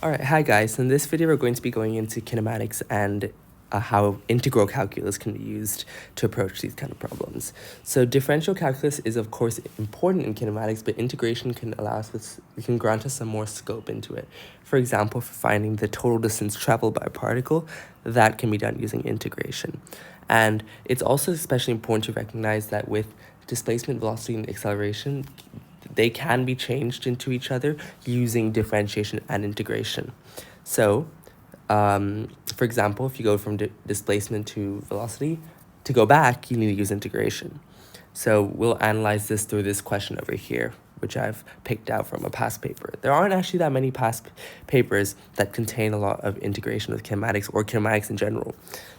Alright, hi guys. In this video we're going to be going into kinematics and how integral calculus can be used to approach these kind of problems. So differential calculus is of course important in kinematics, but integration can can grant us some more scope into it. For example, for finding the total distance traveled by a particle, that can be done using integration. And it's also especially important to recognize that with displacement, velocity, and acceleration, they can be changed into each other using differentiation and integration. So, for example, if you go from displacement to velocity, to go back, you need to use integration. So we'll analyze this through this question over here, which I've picked out from a past paper. There aren't actually that many past papers that contain a lot of integration with kinematics or kinematics in general.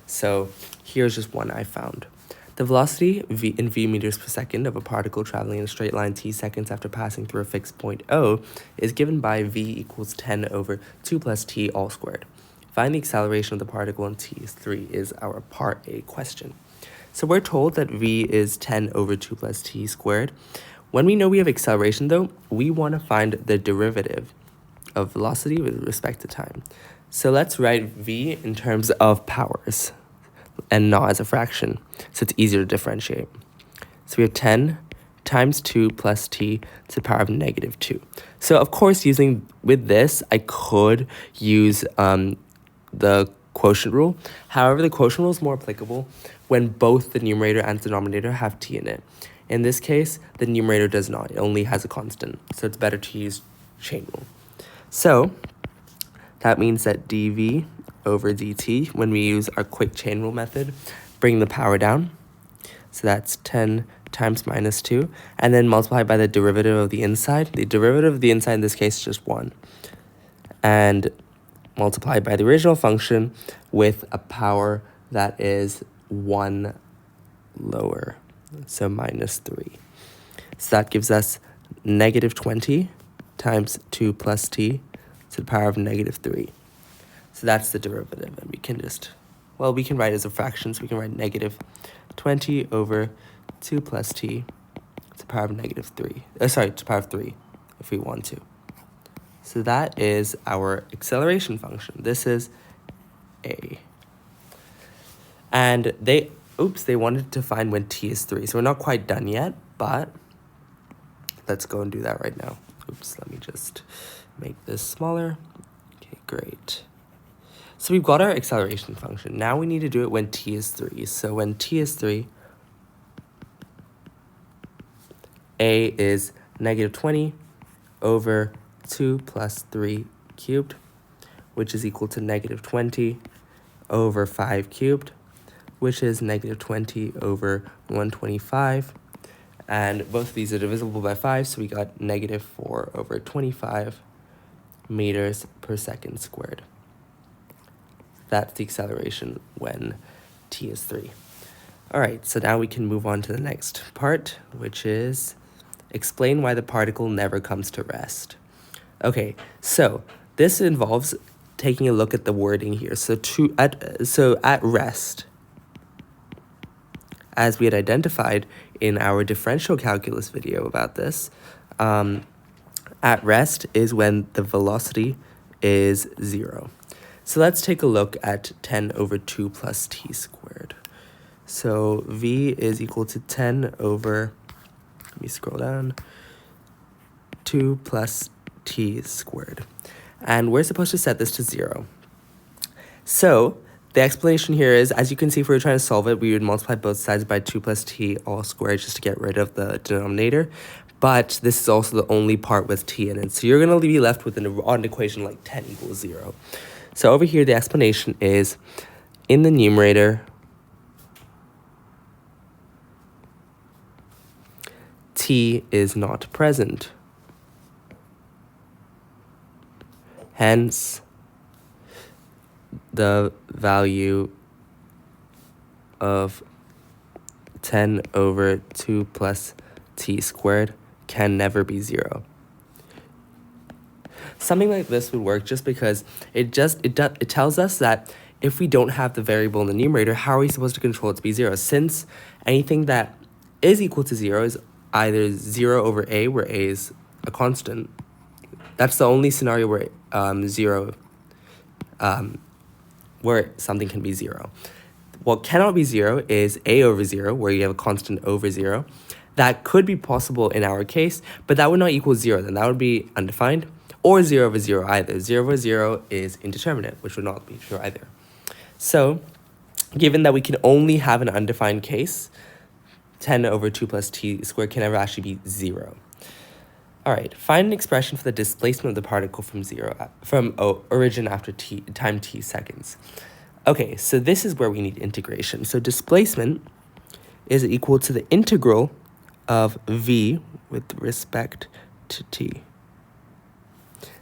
So here's just one I found. The velocity in v meters per second of a particle traveling in a straight line t seconds after passing through a fixed point O is given by v equals 10 over 2 plus t all squared. Find the acceleration of the particle in t3 is our part A question. So we're told that v is 10 over 2 plus t squared. When we know we have acceleration though, we want to find the derivative of velocity with respect to time. So let's write v in terms of powers and not as a fraction, so it's easier to differentiate. So we have 10 times 2 plus t to the power of negative 2. So of course, with this, I could use the quotient rule. However, the quotient rule is more applicable when both the numerator and denominator have t in it. In this case, the numerator does not. It only has a constant, so it's better to use chain rule. So that means that dv over dt, when we use our quick chain rule method, bring the power down. So that's 10 times minus 2, and then multiply by the derivative of the inside. The derivative of the inside in this case is just 1. And multiply by the original function with a power that is 1 lower, so minus 3. So that gives us negative 20 times 2 plus t to the power of negative 3. So that's the derivative, and we can write it as a fraction, so we can write negative 20 over 2 plus t to the power of negative 3. To the power of 3, if we want to. So that is our acceleration function. This is A. And they wanted to find when t is 3, so we're not quite done yet, but let's go and do that right now. Let me just make this smaller. Okay, great. So we've got our acceleration function. Now we need to do it when t is 3. So when t is 3, A is negative 20 over 2 plus 3 cubed, which is equal to negative 20 over 5 cubed, which is negative 20 over 125. And both of these are divisible by 5, so we got negative 4 over 25 meters per second squared. That's the acceleration when t is 3. All right, so now we can move on to the next part, which is explain why the particle never comes to rest. Okay, so this involves taking a look at the wording here. So at rest, as we had identified in our differential calculus video about this, at rest is when the velocity is 0. So let's take a look at 10 over 2 plus t squared. So v is equal to 10 over, let me scroll down, 2 plus t squared. And we're supposed to set this to 0. So the explanation here is, as you can see, if we were trying to solve it, we would multiply both sides by 2 plus t all squared just to get rid of the denominator. But this is also the only part with t in it. So you're going to be left with an odd equation like 10 equals 0. So over here, the explanation is, in the numerator, t is not present. Hence, the value of 10 over 2 plus t squared can never be 0. Something like this would work just because it tells us that if we don't have the variable in the numerator, how are we supposed to control it to be 0? Since anything that is equal to 0 is either 0 over a, where a is a constant. That's the only scenario where 0, where something can be 0. What cannot be 0 is a over 0, where you have a constant over 0. That could be possible in our case, but that would not equal 0. Then that would be undefined, or 0 over 0 either. 0 over 0 is indeterminate, which would not be true either. So, given that we can only have an undefined case, 10 over 2 plus t squared can never actually be 0. All right, find an expression for the displacement of the particle from origin after time t seconds. Okay, so this is where we need integration. So displacement is equal to the integral of v with respect to t.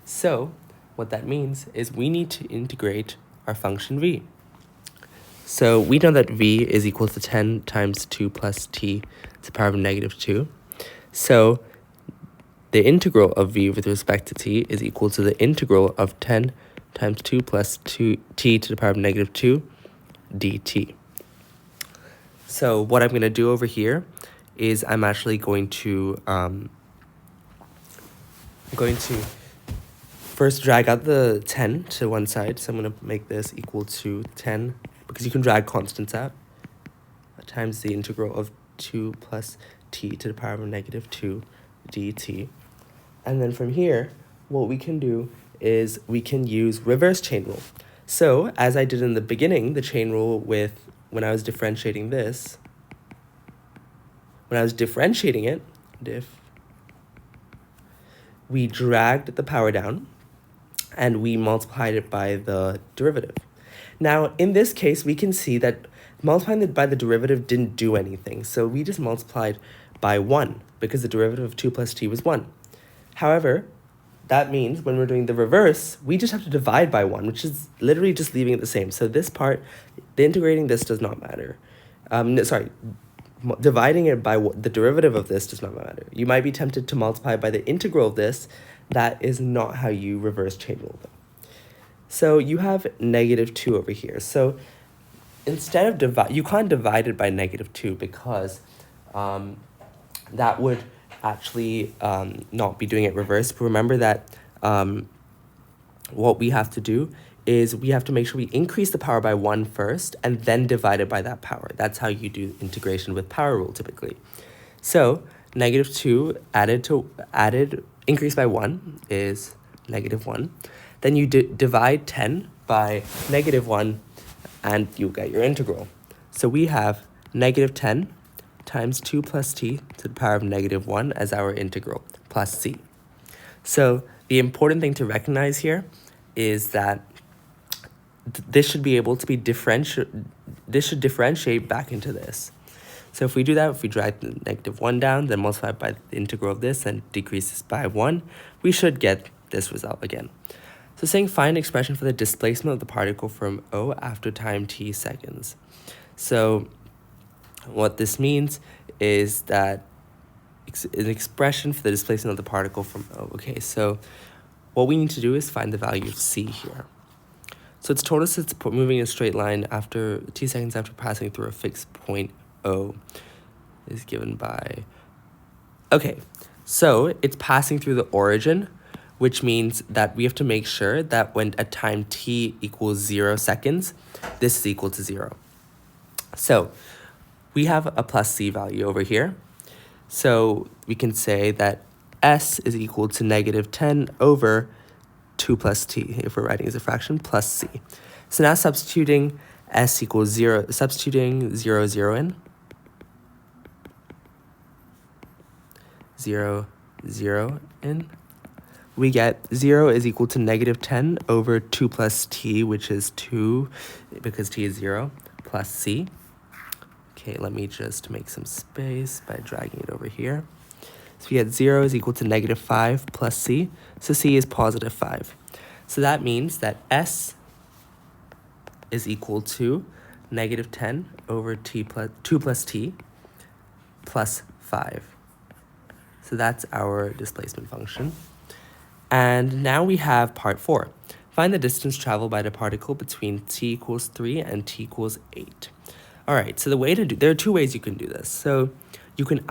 So what that means is we need to integrate our function v. So we know that v is equal to 10 times 2 plus t to the power of negative 2. So the integral of v with respect to t is equal to the integral of 10 times 2 plus 2 t to the power of negative 2 dt. So what I'm going to do over here is I'm actually going to first drag out the 10 to one side. So I'm going to make this equal to 10, because you can drag constants out, times the integral of 2 plus t to the power of negative 2 dt. And then from here, what we can do is we can use reverse chain rule. So as I did in the beginning, the chain rule when I was differentiating this, we dragged the power down and we multiplied it by the derivative. Now, in this case, we can see that multiplying it by the derivative didn't do anything. So we just multiplied by 1 because the derivative of 2 plus t was 1. However, that means when we're doing the reverse, we just have to divide by 1, which is literally just leaving it the same. So this part, the integrating this does not matter. Dividing it by the derivative of this does not matter. You might be tempted to multiply by the integral of this. That is not how you reverse chain rule them. So you have negative 2 over here. So instead of you can't divide it by negative 2 because that would actually not be doing it reverse. But remember that what we have to do is we have to make sure we increase the power by 1 first and then divide it by that power. That's how you do integration with power rule typically. So negative 2 increased by 1 is negative 1. Then you divide 10 by negative 1 and you get your integral. So we have negative 10 times 2 plus t to the power of negative 1 as our integral, plus c. So the important thing to recognize here is that this should be able to be this should differentiate back into this. So if we do that, if we drag the negative 1 down, then multiply by the integral of this and decrease this by 1, we should get this result again. So saying find an expression for the displacement of the particle from O after time t seconds. So what this means is that an expression for the displacement of the particle from O. Okay, so what we need to do is find the value of c here. So it's told us it's moving in a straight line after t seconds after passing through a fixed point O is given by... Okay, so it's passing through the origin, which means that we have to make sure that when at time t equals 0 seconds, this is equal to 0. So we have a plus c value over here. So we can say that s is equal to negative 10 over 2 plus t, if we're writing as a fraction, plus c. So now substituting s equals 0, substituting 0, 0 in, 0, 0 in, we get 0 is equal to negative 10 over 2 plus t, which is 2, because t is 0, plus c. Okay, let me just make some space by dragging it over here. So we get 0 is equal to negative 5 plus c, so c is positive 5. So that means that s is equal to negative 10 over 2 plus t plus 5. So that's our displacement function. And now we have part 4. Find the distance traveled by the particle between t equals 3 and t equals 8. All right, so there are two ways you can do this. So you can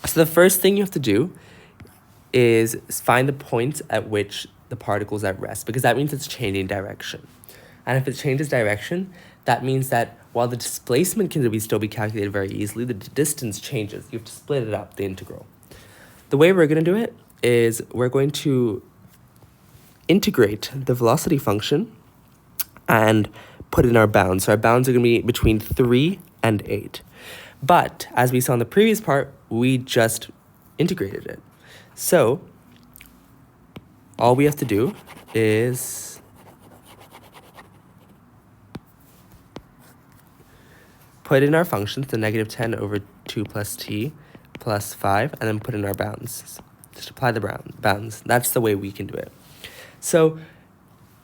so the first thing you have to do is find the points at which the particles at rest, because that means it's changing direction. And if it changes direction, that means that while the displacement can still be calculated very easily, the distance changes. You have to split it up, the integral. The way we're going to do it is we're going to integrate the velocity function and put in our bounds. So our bounds are going to be between 3 and 8. But as we saw in the previous part, we just integrated it. So all we have to do is put in our functions, the negative 10 over 2 plus t plus 5, and then put in our bounds. Just apply the bounds. That's the way we can do it. So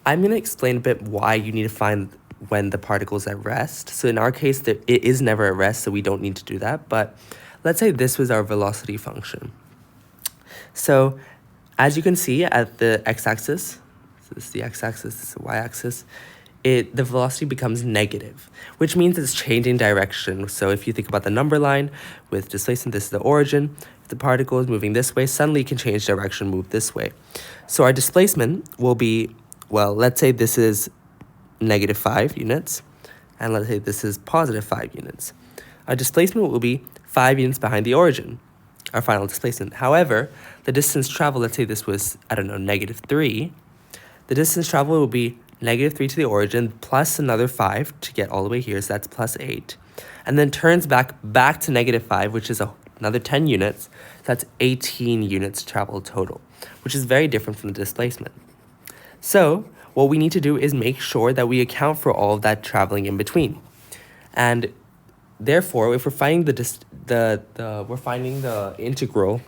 I'm going to explain a bit why you need to find when the particle is at rest. So in our case, it is never at rest, so we don't need to do that. But let's say this was our velocity function. So as you can see at the x-axis, so this is the x-axis, this is the y-axis, the velocity becomes negative, which means it's changing direction. So if you think about the number line with displacement, this is the origin. If the particle is moving this way, suddenly it can change direction, move this way. So our displacement will be, well, let's say this is negative 5 units, and let's say this is positive 5 units. Our displacement will be 5 units behind the origin, our final displacement. However, the distance traveled, let's say this was, I don't know, negative 3. The distance traveled will be negative 3 to the origin plus another 5 to get all the way here, so that's plus 8. And then turns back to negative 5, which is another 10 units. So that's 18 units traveled total, which is very different from the displacement. So what we need to do is make sure that we account for all of that traveling in between. And therefore, if we're finding we're finding the integral,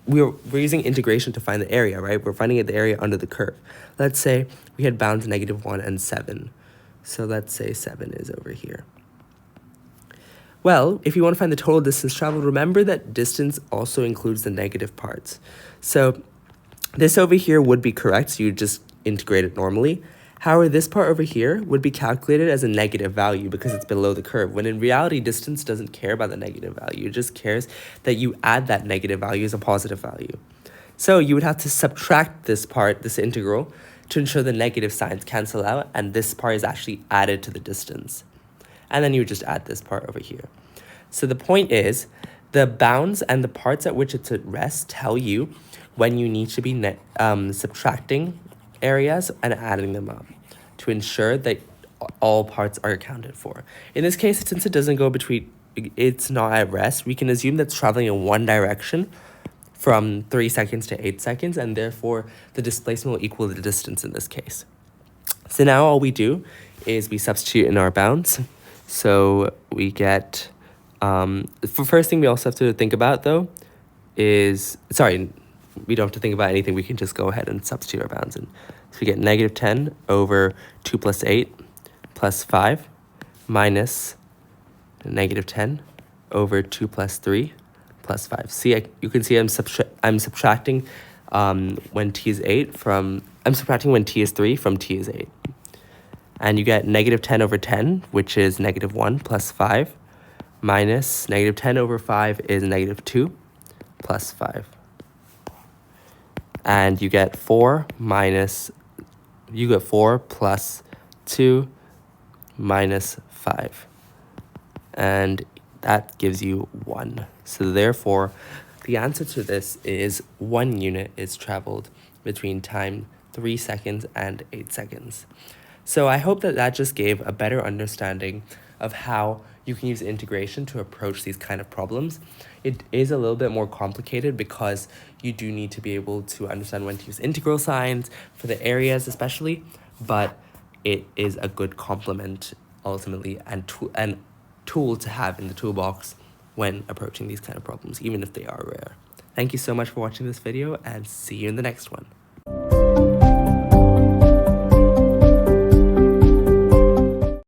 we're using integration to find the area, right? We're finding the area under the curve. Let's say we had bounds negative 1 and 7. So let's say 7 is over here. Well, if you want to find the total distance traveled, remember that distance also includes the negative parts. So this over here would be correct, so you just integrate it normally. However, this part over here would be calculated as a negative value because it's below the curve, when in reality, distance doesn't care about the negative value. It just cares that you add that negative value as a positive value. So you would have to subtract this part, this integral, to ensure the negative signs cancel out, and this part is actually added to the distance. And then you would just add this part over here. So the point is, the bounds and the parts at which it's at rest tell you when you need to be subtracting areas and adding them up to ensure that all parts are accounted for. In this case, since it doesn't go between, it's not at rest, we can assume that's traveling in one direction from 3 seconds to 8 seconds, and therefore the displacement will equal the distance in this case. So now all we do is we substitute in our bounds. So we get, the first thing we also have to think about though is, we don't have to think about anything, we can just go ahead and substitute our bounds in. So we get negative 10 over 2 plus 8 plus 5 minus negative 10 over 2 plus 3 plus 5. See, you can see I'm subtracting when t is 8 from, I'm subtracting when t is 3 from t is 8. And you get negative 10 over 10, which is negative 1 plus 5 minus negative 10 over 5 is negative 2 plus 5. And you get 4 plus 2 minus 5. And that gives you 1. So therefore, the answer to this is 1 unit is traveled between time 3 seconds and 8 seconds. So I hope that just gave a better understanding of how you can use integration to approach these kind of problems. It is a little bit more complicated because you do need to be able to understand when to use integral signs for the areas especially, but it is a good complement ultimately and tool to have in the toolbox when approaching these kind of problems, even if they are rare. Thank you so much for watching this video, and see you in the next one.